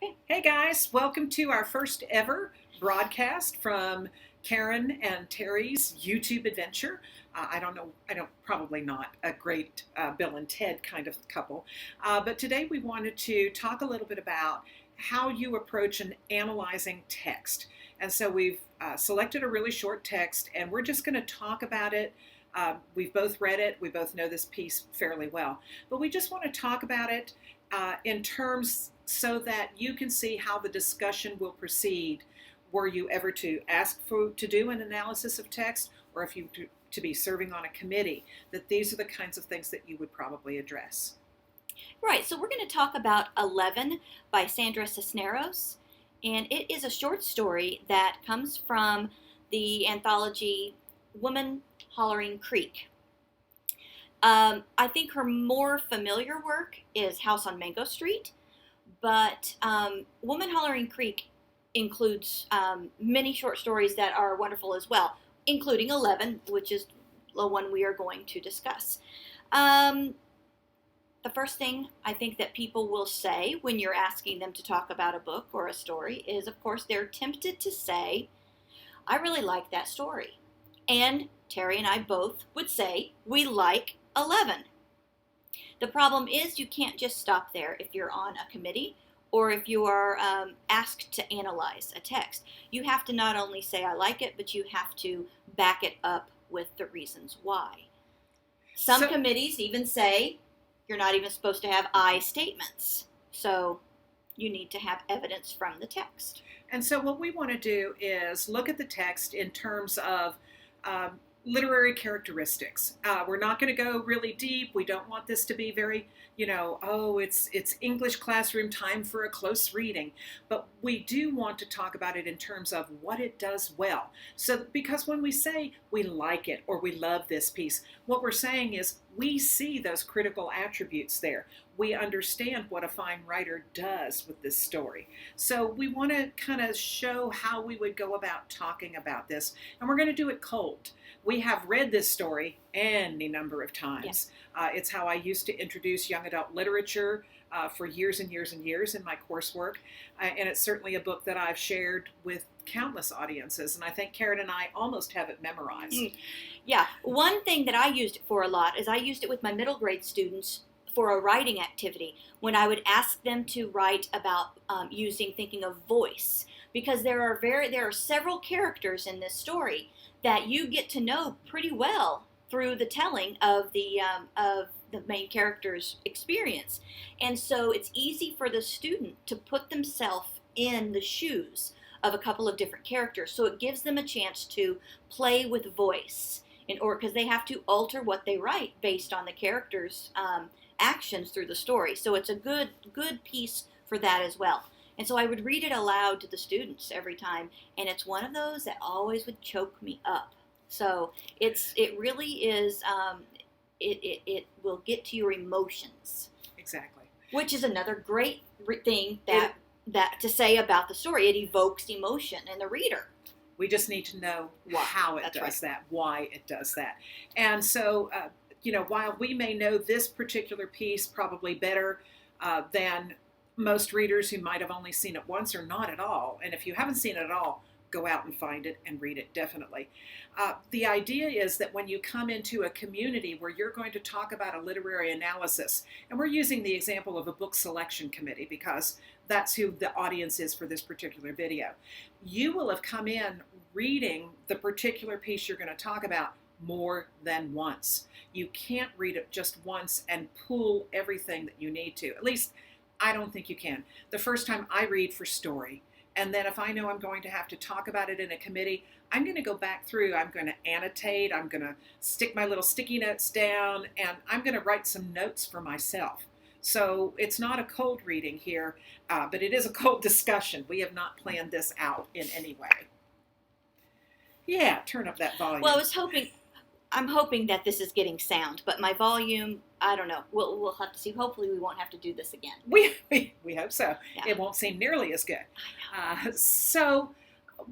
Okay. Hey guys, welcome to our first ever broadcast from Karin and Teri's YouTube adventure. Probably not a great Bill and Ted kind of couple, but today we wanted to talk a little bit about how you approach an analyzing text. And so we've selected a really short text and we're just going to talk about it. We've both read it, we both know this piece fairly well, but we just want to talk about it in terms so that you can see how the discussion will proceed were you ever to ask to do an analysis of text, or if you to be serving on a committee, that these are the kinds of things that you would probably address. Right, so we're going to talk about 11 by Sandra Cisenros, and it is a short story that comes from the anthology Woman Hollering Creek. I think her more familiar work is House on Mango Street, but Woman Hollering Creek includes many short stories that are wonderful as well, including 11, which is the one we are going to discuss. The first thing I think that people will say when you're asking them to talk about a book or a story is, of course, they're tempted to say, I really like that story. And Teri and I both would say we like 11. The problem is you can't just stop there if you're on a committee or if you are asked to analyze a text. You have to not only say I like it, but you have to back it up with the reasons why. Some committees even say you're not even supposed to have I statements. So you need to have evidence from the text. And so what we want to do is look at the text in terms of literary characteristics. We're not going to go really deep. We don't want this to be very, it's English classroom time for a close reading. But we do want to talk about it in terms of what it does well. So because when we say we like it or we love this piece, what we're saying is we see those critical attributes there. We understand what a fine writer does with this story. So we want to kind of show how we would go about talking about this. And we're going to do it cold. We have read this story any number of times. Yeah. It's how I used to introduce young adult literature for years and years and years in my coursework. And it's certainly a book that I've shared with countless audiences. And I think Karin and I almost have it memorized. Yeah. One thing that I used it for a lot is I used it with my middle grade students for a writing activity when I would ask them to write about thinking of voice, because there are several characters in this story that you get to know pretty well through the telling of the main character's experience. And so it's easy for the student to put themselves in the shoes of a couple of different characters. So it gives them a chance to play with voice, because they have to alter what they write based on the character's actions through the story. So it's a good piece for that as well. And so I would read it aloud to the students every time, and it's one of those that always would choke me up. So it really is, it will get to your emotions. Exactly. Which is another great thing that to say about the story. It evokes emotion in the reader. We just need to know how it does that, why it does that. And so, while we may know this particular piece probably better than most readers who might have only seen it once or not at all, and if you haven't seen it at all, go out and find it and read it, definitely. The idea is that when you come into a community where you're going to talk about a literary analysis, and we're using the example of a book selection committee because that's who the audience is for this particular video, you will have come in reading the particular piece you're going to talk about more than once. You can't read it just once and pull everything that you need to. At least I don't think you can. The first time I read for story, and then if I know I'm going to have to talk about it in a committee, I'm going to go back through, I'm going to annotate, I'm going to stick my little sticky notes down, and I'm going to write some notes for myself. So it's not a cold reading here, but it is a cold discussion. We have not planned this out in any way. Yeah, turn up that volume. Well, I'm hoping that this is getting sound, but my volume, I don't know. We'll have to see. Hopefully we won't have to do this again. We hope so. Yeah. It won't seem nearly as good. I know. So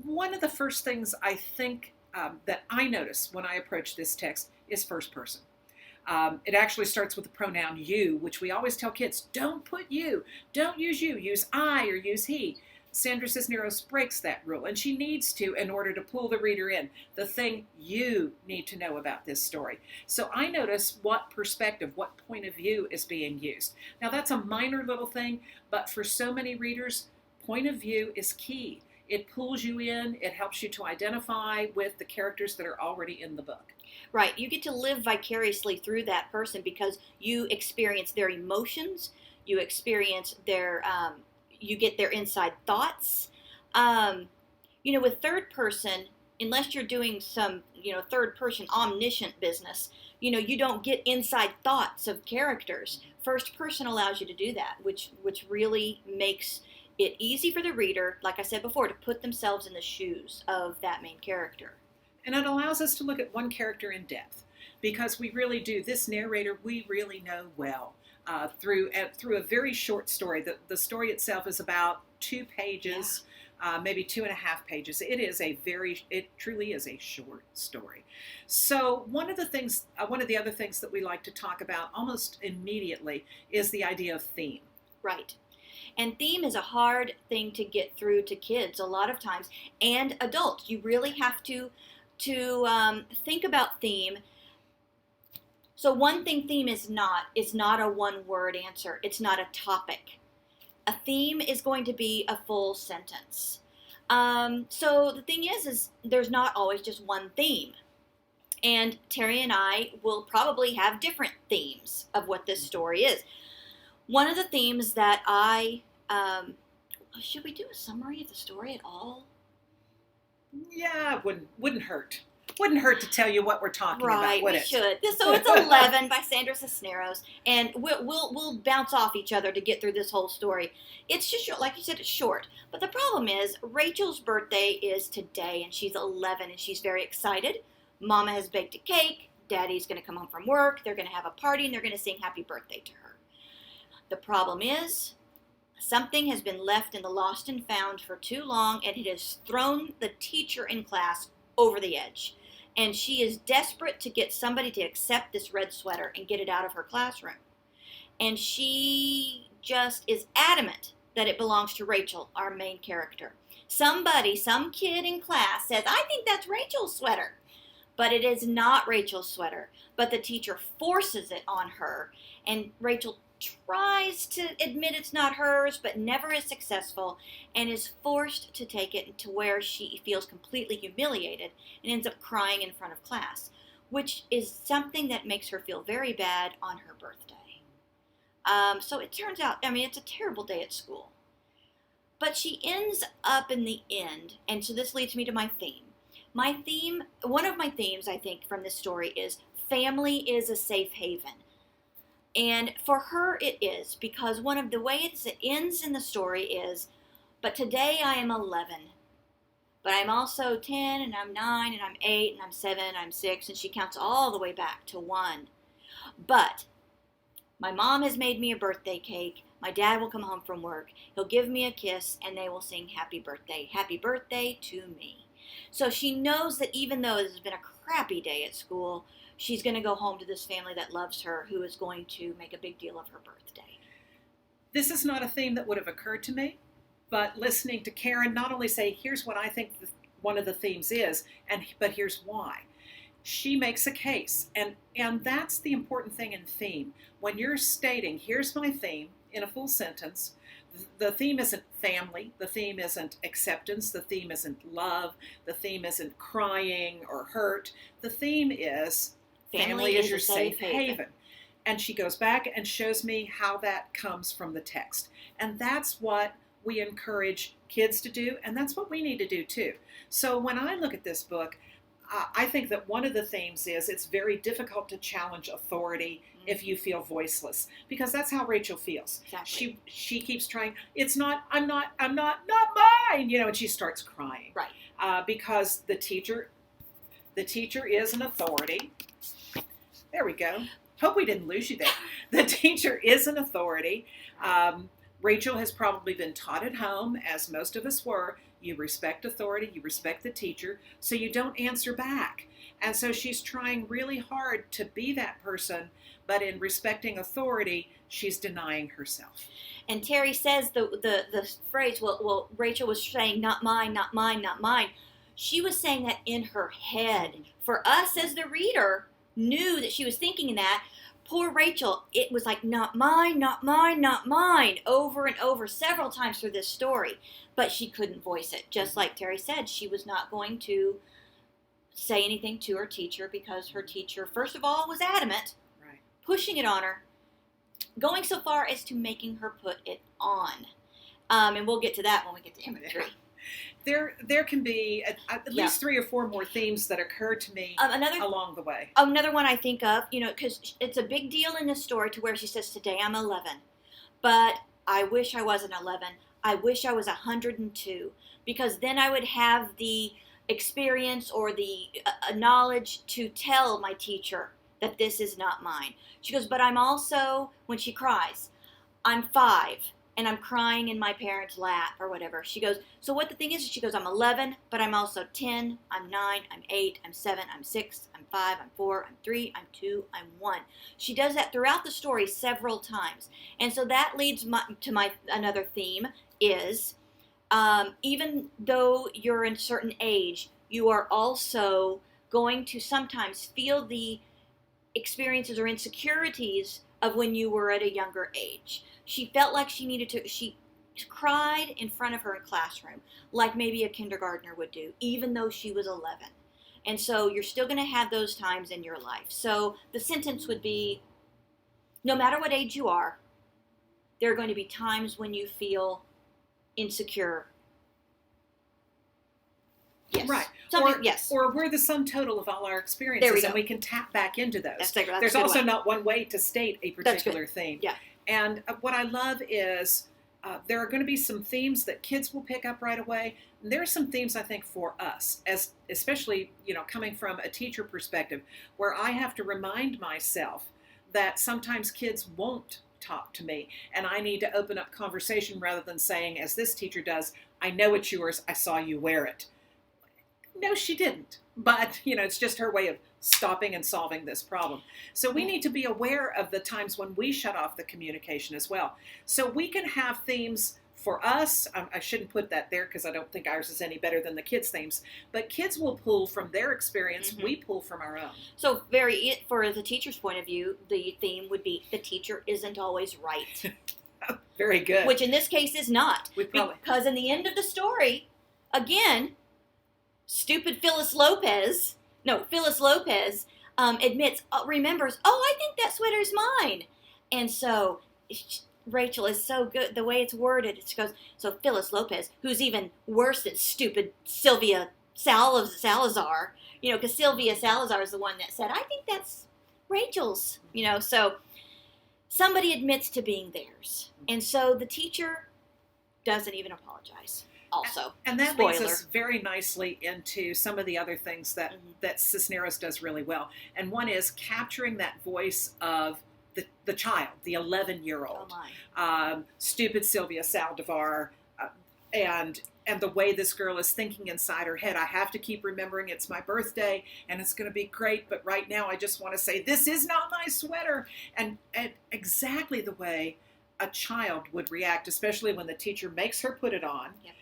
one of the first things I think that I notice when I approach this text is first person. It actually starts with the pronoun you, which we always tell kids, don't put you, don't use you, use I or use he. Sandra Cisenros breaks that rule, and she needs to in order to pull the reader in. The thing you need to know about this story. So I notice what perspective, what point of view is being used. Now that's a minor little thing, but for so many readers, point of view is key. It pulls you in, it helps you to identify with the characters that are already in the book. Right. You get to live vicariously through that person because you experience their emotions, you experience their, you get their inside thoughts. With third person, unless you're doing some, third person omniscient business, you don't get inside thoughts of characters. First person allows you to do that, which really makes it easy for the reader, like I said before, to put themselves in the shoes of that main character. And it allows us to look at one character in depth, because we really do. This narrator, we really know well through a very short story. The story itself is about 2 pages, maybe 2.5 pages. It truly is a short story. So one of the other things that we like to talk about almost immediately is the idea of theme. Right. And theme is a hard thing to get through to kids a lot of times, and adults. You really have to think about theme. So one thing theme is not a one-word answer. It's not a topic. A theme is going to be a full sentence. So the thing is there's not always just one theme. And Teri and I will probably have different themes of what this story is. One of the themes that should we do a summary of the story at all? Yeah, wouldn't hurt. Wouldn't hurt to tell you what we're talking about, would it? Right, we should. So it's 11 by Sandra Cisenros, and we'll bounce off each other to get through this whole story. It's just short, like you said, it's short. But the problem is, Rachel's birthday is today, and she's 11, and she's very excited. Mama has baked a cake. Daddy's going to come home from work. They're going to have a party, and they're going to sing happy birthday to her. The problem is, something has been left in the lost and found for too long, and it has thrown the teacher in class over the edge. And she is desperate to get somebody to accept this red sweater and get it out of her classroom. And she just is adamant that it belongs to Rachel, our main character. Some kid in class says, I think that's Rachel's sweater. But it is not Rachel's sweater. But the teacher forces it on her, and Rachel tries to admit it's not hers, but never is successful, and is forced to take it to where she feels completely humiliated and ends up crying in front of class, which is something that makes her feel very bad on her birthday. So it turns out, it's a terrible day at school. But she ends up in the end, and so this leads me to my theme. One of my themes, I think, from this story is family is a safe haven. And for her it is, because one of the ways it ends in the story is, but today I am 11, but I'm also 10, and I'm 9, and I'm 8, and I'm 7, and I'm 6, and she counts all the way back to 1. But my mom has made me a birthday cake. My dad will come home from work. He'll give me a kiss, and they will sing happy birthday to me. So she knows that even though this has been a crappy day at school, she's going to go home to this family that loves her, who is going to make a big deal of her birthday. This is not a theme that would have occurred to me, but listening to Karin not only say, here's what I think one of the themes is, but here's why. She makes a case, and that's the important thing in theme. When you're stating, here's my theme, in a full sentence, the theme isn't family, the theme isn't acceptance, the theme isn't love, the theme isn't crying or hurt. The theme is family is your safe haven. And she goes back and shows me how that comes from the text. And that's what we encourage kids to do, and that's what we need to do too. So when I look at this book, I think that one of the themes is it's very difficult to challenge authority if you feel voiceless, because that's how Rachel feels. Exactly. She keeps trying. It's not not mine, and she starts crying. Right. Because the teacher is an authority. There we go. Hope we didn't lose you there. The teacher is an authority. Rachel has probably been taught at home, as most of us were, you respect authority, you respect the teacher, so you don't answer back. And so she's trying really hard to be that person, but in respecting authority, she's denying herself. And Teri says the phrase, well, Rachel was saying, not mine, not mine, not mine. She was saying that in her head. For us as the reader, knew that she was thinking that. Poor Rachel, it was like, not mine, not mine, not mine, over and over several times through this story. But she couldn't voice it. Just like Teri said, she was not going to say anything to her teacher because her teacher, first of all, was adamant, Right. pushing it on her, going so far as to making her put it on. And we'll get to that when we get to imagery. There can be at least 3 or 4 more themes that occur to me along the way. Another one I think of, because it's a big deal in this story to where she says, today I'm 11, but I wish I wasn't 11. I wish I was 102, because then I would have the experience or the knowledge to tell my teacher that this is not mine. She goes, but I'm also, when she cries, I'm 5. And I'm crying in my parents' lap or whatever. She goes, so what the thing is, she goes, I'm 11, but I'm also 10, I'm 9, I'm 8, I'm 7, I'm 6, I'm 5, I'm 4, I'm 3, I'm 2, I'm 1. She does that throughout the story several times. And so that leads to my another theme is, even though you're in a certain age, you are also going to sometimes feel the experiences or insecurities of when you were at a younger age. She felt like she cried in front of her classroom, like maybe a kindergartner would do, even though she was 11. And so you're still going to have those times in your life. So the sentence would be, no matter what age you are, there are going to be times when you feel insecure. Yes. Right. Yes. Or we're the sum total of all our experiences, and we can tap back into those. There's also not one way to state a particular theme. Yeah. And what I love is there are going to be some themes that kids will pick up right away. And there are some themes, I think, for us, as especially coming from a teacher perspective, where I have to remind myself that sometimes kids won't talk to me, and I need to open up conversation rather than saying, as this teacher does, I know it's yours, I saw you wear it. No, she didn't. But, it's just her way of stopping and solving this problem. So we need to be aware of the times when we shut off the communication as well. So we can have themes for us. I shouldn't put that there because I don't think ours is any better than the kids' themes. But kids will pull from their experience. Mm-hmm. We pull from our own. So for the teacher's point of view, the theme would be the teacher isn't always right. Very good. Which in this case is not. Because in the end of the story, again, stupid Phyllis Lopez remembers, I think that sweater's mine. And so Rachel is so good, the way it's worded, it goes, so Phyllis Lopez, who's even worse than stupid Sylvia Salazar, because Sylvia Salazar is the one that said, I think that's Rachel's, so somebody admits to being theirs. And so the teacher doesn't even apologize. Also, and that leads us very nicely into some of the other things that Cisenros does really well. And one is capturing that voice of the child, the 11-year-old, stupid Sylvia Saldivar, and the way this girl is thinking inside her head. I have to keep remembering it's my birthday, and it's going to be great, but right now I just want to say, this is not my sweater. And exactly the way a child would react, especially when the teacher makes her put it on. Yep.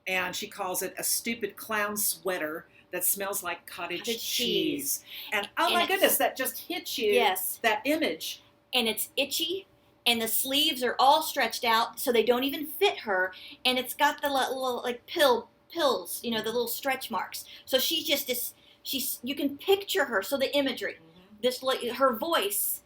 And she calls it a stupid clown sweater that smells like cottage cheese. And my goodness, that just hits you, that image. And it's itchy, and the sleeves are all stretched out so they don't even fit her. And it's got the little pills, the little stretch marks. So you can picture her. So the imagery, her voice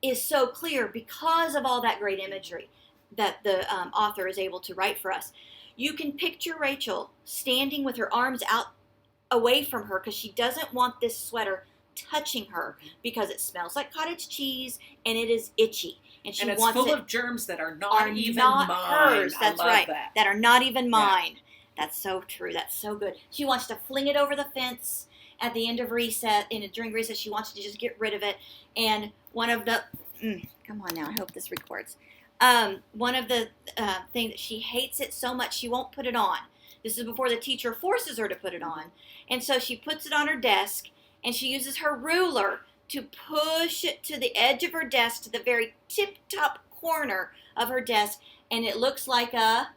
is so clear because of all that great imagery that the author is able to write for us. You can picture Rachel standing with her arms out away from her because she doesn't want this sweater touching her because it smells like cottage cheese and it is itchy. And it's full of germs that are not even mine. Hers. That's right. That are not even mine. Yeah. That's so true. That's so good. She wants to fling it over the fence at the end of recess. During recess, she wants to just get rid of it. And one of the... come on now. I hope this records. One of the things that she hates it so much she won't put it on. This is before the teacher forces her to put it on. And so she puts it on her desk, and she uses her ruler to push it to the edge of her desk, to the very tip-top corner of her desk, and it looks like a...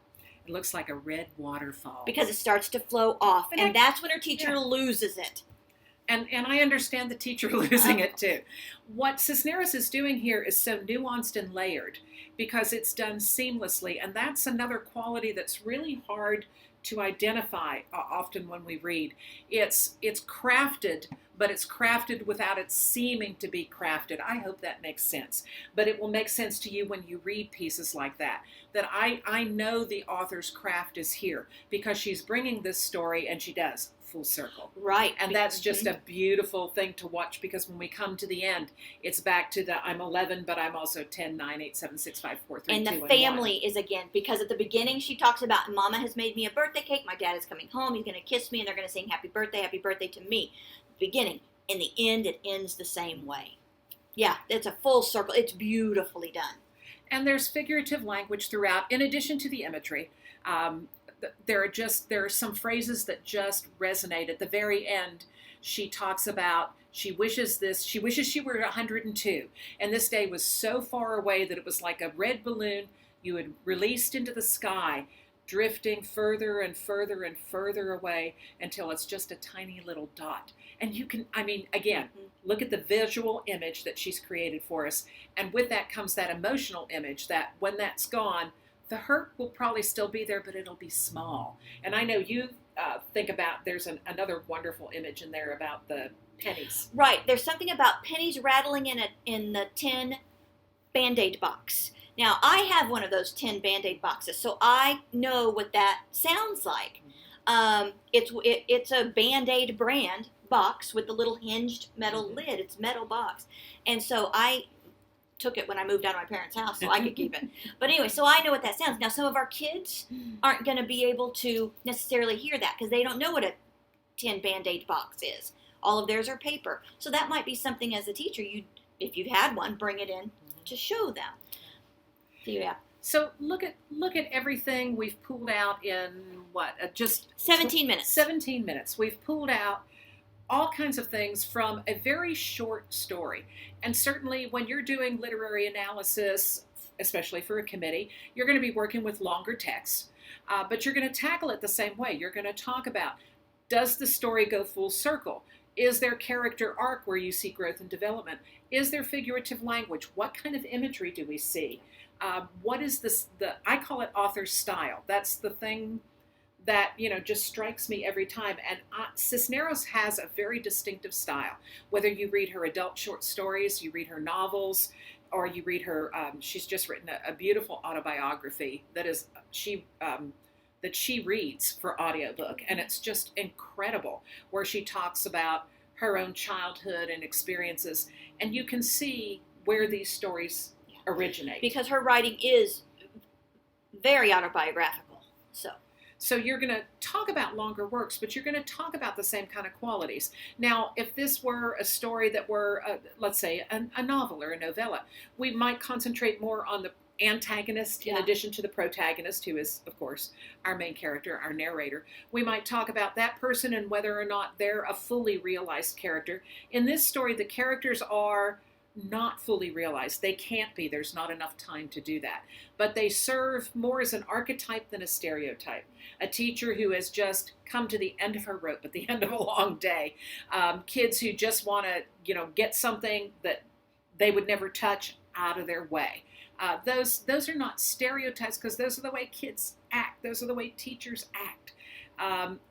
It looks like a red waterfall. Because it starts to flow off, and that's when her teacher loses it. And I understand the teacher losing it too. What Cisenros is doing here is so nuanced and layered because it's done seamlessly, and that's another quality that's really hard to identify often when we read. It's crafted, but it's crafted without it seeming to be crafted. I hope that makes sense. But it will make sense to you when you read pieces like that I know the author's craft is here because she's bringing this story, and she does, full circle. Right. And that's just a beautiful thing to watch because when we come to the end, it's back to the I'm 11, but I'm also 10, 9, 8, 7, 6, 5, 4, 3, 2, and 1. the family is again, because at the beginning she talks about Mama has made me a birthday cake, my dad is coming home, he's going to kiss me, and they're going to sing happy birthday to me. Beginning. In the end, it ends the same way. Yeah, it's a full circle. It's beautifully done. And there's figurative language throughout, in addition to the imagery. There are some phrases that just resonate. At the very end, she talks about she wishes she were 102, and this day was so far away that it was like a red balloon you had released into the sky, drifting further and further and further away until it's just a tiny little dot. And you can, again, look at the visual image that she's created for us. And with that comes that emotional image that when that's gone, the hurt will probably still be there, but it'll be small. And I know you think about, there's another wonderful image in there about the pennies. Right. There's something about pennies rattling in the tin Band-Aid box. Now, I have one of those tin Band-Aid boxes, so I know what that sounds like. It's a Band-Aid brand box with the little hinged metal lid. It's metal box. And so I took it when I moved out of my parents' house so I could keep it. But anyway, so I know what that sounds. Now, some of our kids aren't going to be able to necessarily hear that because they don't know what a tin Band-Aid box is. All of theirs are paper. So that might be something as a teacher, if you've had one, bring it in to show them. So, yeah. So look at everything we've pulled out in just 17 minutes. 17 minutes. We've pulled out all kinds of things from a very short story. And certainly when you're doing literary analysis, especially for a committee, you're going to be working with longer texts, but you're going to tackle it the same way. You're going to talk about, does the story go full circle? Is there character arc where you see growth and development? Is there figurative language? What kind of imagery do we see? What is this? I call it author style. That's the thing that just strikes me every time. And Cisenros has a very distinctive style. Whether you read her adult short stories, you read her novels, or you read her, she's just written a beautiful autobiography that she reads for audiobook, and it's just incredible, where she talks about her own childhood and experiences, and you can see where these stories originate. Because her writing is very autobiographical. So you're going to talk about longer works, but you're going to talk about the same kind of qualities. Now, if this were a story that were, let's say, a novel or a novella, we might concentrate more on the antagonist in addition to the protagonist, who is, of course, our main character, our narrator. We might talk about that person and whether or not they're a fully realized character. In this story, the characters are not fully realized. They can't be. There's not enough time to do that. But they serve more as an archetype than a stereotype. A teacher who has just come to the end of her rope at the end of a long day. Kids who just want to, get something that they would never touch out of their way. Those are not stereotypes because those are the way kids act. Those are the way teachers act.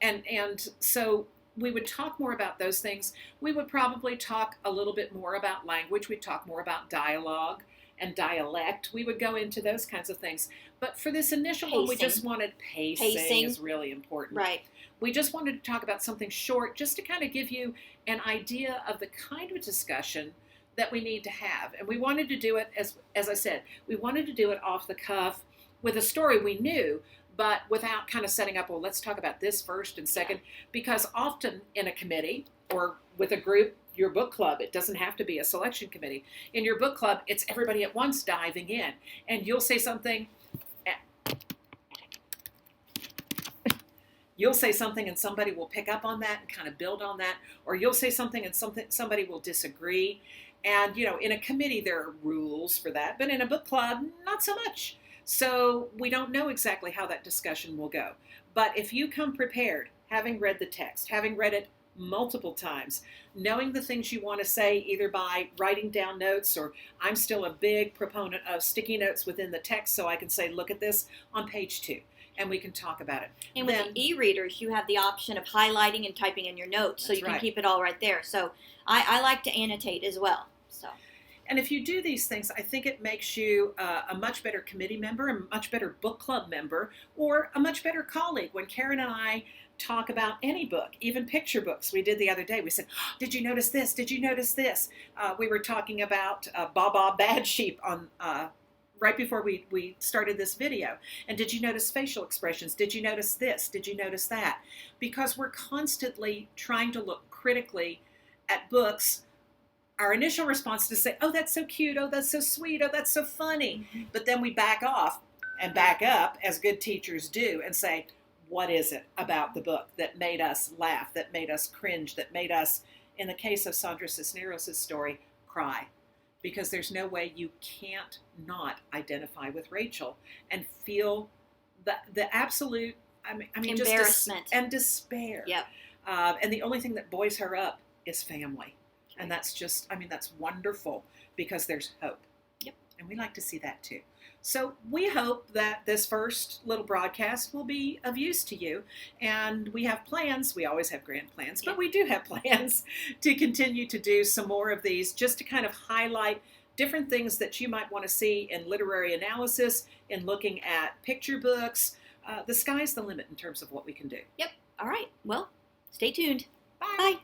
And so we would talk more about those things. We would probably talk a little bit more about language. We'd talk more about dialogue and dialect. We would go into those kinds of things. But for this initial one, we just wanted pacing is really important. Right. We just wanted to talk about something short just to kind of give you an idea of the kind of discussion that we need to have. And we wanted to do it, as I said, we wanted to do it off the cuff with a story we knew, but without kind of setting up, well, let's talk about this first and second, because often in a committee or with a group, your book club, it doesn't have to be a selection committee. In your book club, it's everybody at once diving in, and you'll say something, You'll say something and somebody will pick up on that and kind of build on that, or you'll say something and somebody will disagree. And, in a committee, there are rules for that, but in a book club, not so much. So we don't know exactly how that discussion will go. But if you come prepared, having read the text, having read it multiple times, knowing the things you want to say, either by writing down notes, or I'm still a big proponent of sticky notes within the text, so I can say, look at this on page 2. And we can talk about it. And with the e-readers, you have the option of highlighting and typing in your notes, so you can keep it all right there. So I like to annotate as well. So. And if you do these things, I think it makes you a much better committee member, a much better book club member, or a much better colleague. When Karin and I talk about any book, even picture books, we did the other day, we said, oh, did you notice this? Did you notice this? We were talking about Baba Bad Sheep on right before we started this video. And did you notice facial expressions? Did you notice this? Did you notice that? Because we're constantly trying to look critically at books. Our initial response is to say, oh, that's so cute. Oh, that's so sweet. Oh, that's so funny. Mm-hmm. But then we back off and back up, as good teachers do, and say, what is it about the book that made us laugh, that made us cringe, that made us, in the case of Sandra Cisenros' story, cry? Because there's no way you can't not identify with Rachel and feel the absolute, I mean embarrassment and despair. Yep. And the only thing that buoys her up is family. And that's just, that's wonderful, because there's hope. Yep. And we like to see that too. So we hope that this first little broadcast will be of use to you. And we have plans. We always have grand plans, but we do have plans to continue to do some more of these, just to kind of highlight different things that you might want to see in literary analysis, in looking at picture books. The sky's the limit in terms of what we can do. Yep. All right. Well, stay tuned. Bye. Bye.